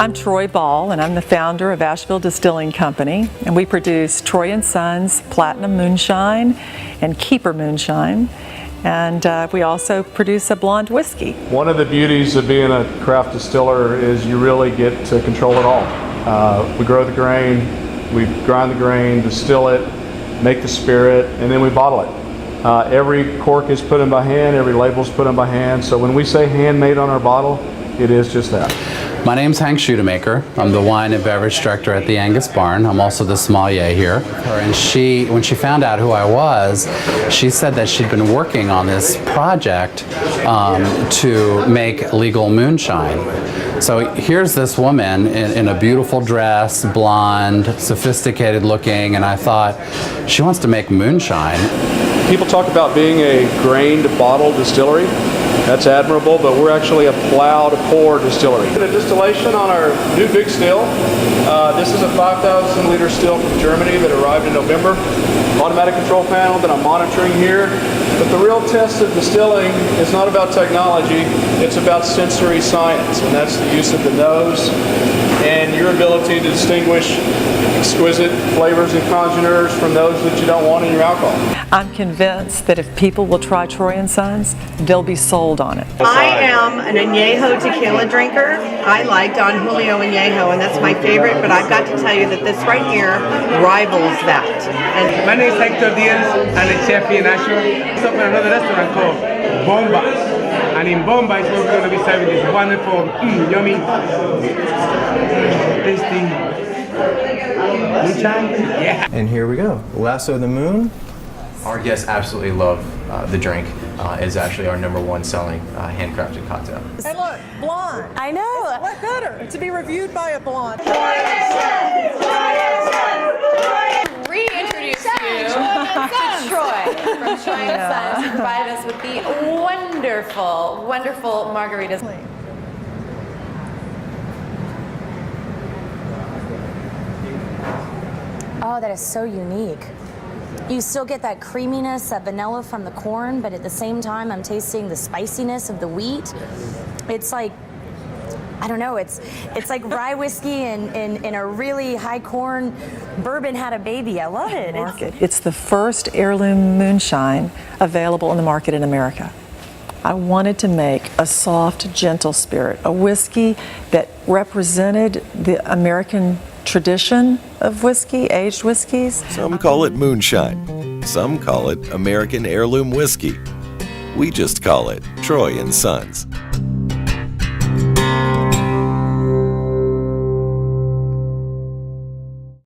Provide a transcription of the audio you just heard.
I'm Troy Ball, and I'm the founder of Asheville Distilling Company, and we produce Troy & Sons Platinum Moonshine and Keeper Moonshine, and we also produce a blonde whiskey. One of the beauties of being a craft distiller is you really get to control it all. We grow the grain, we grind the grain, distill it, make the spirit, and then we bottle it. Every cork is put in by hand, every label is put in by hand, so when we say handmade on our bottle, it is just that. My name's Hank Schutemaker. I'm the wine and beverage director at the Angus Barn. I'm also the sommelier here. And when she found out who I was, she said that she'd been working on this project to make legal moonshine. So here's this woman in a beautiful dress, blonde, sophisticated looking, and I thought, she wants to make moonshine. People talk about being a grained bottle distillery. That's admirable, but we're actually a plow to pour distillery. The distillation on our new big still. This is a 5,000 liter still from Germany that arrived in November. Automatic control panel that I'm monitoring here. But the real test of distilling is not about technology, it's about sensory science, and that's the use of the nose and your ability to distinguish exquisite flavors and congeners from those that you don't want in your alcohol. I'm convinced that if people will try Troy & Sons, they'll be sold on it. I am an Añejo tequila drinker. I like Don Julio Añejo, and that's my favorite, but I've got to tell you that this right here rivals that. And my name is Hector Diaz. I'm a chef here in Asheville. It's open another restaurant called Bomba. And in Bomba is where we're going to be serving this wonderful, yummy, tasty moonshine. Yeah. And here we go. Lasso of the Moon. Our guests absolutely love the drink. It's actually our #1 selling handcrafted cocktail. Hey look, blonde. I know. What better to be reviewed by a blonde? Reintroduce you to Troy from Troy & Sons, who provided us with the wonderful, wonderful margaritas. Oh, that is so unique. You still get that creaminess, that vanilla from the corn, but at the same time, I'm tasting the spiciness of the wheat. It's like, I don't know, it's like rye whiskey in a really high corn bourbon had a baby. I love it. It's the first heirloom moonshine available in the market in America. I wanted to make a soft, gentle spirit, a whiskey that represented the American tradition of whiskey, aged whiskeys. Some call it moonshine. Some call it American heirloom whiskey. We just call it Troy & Sons.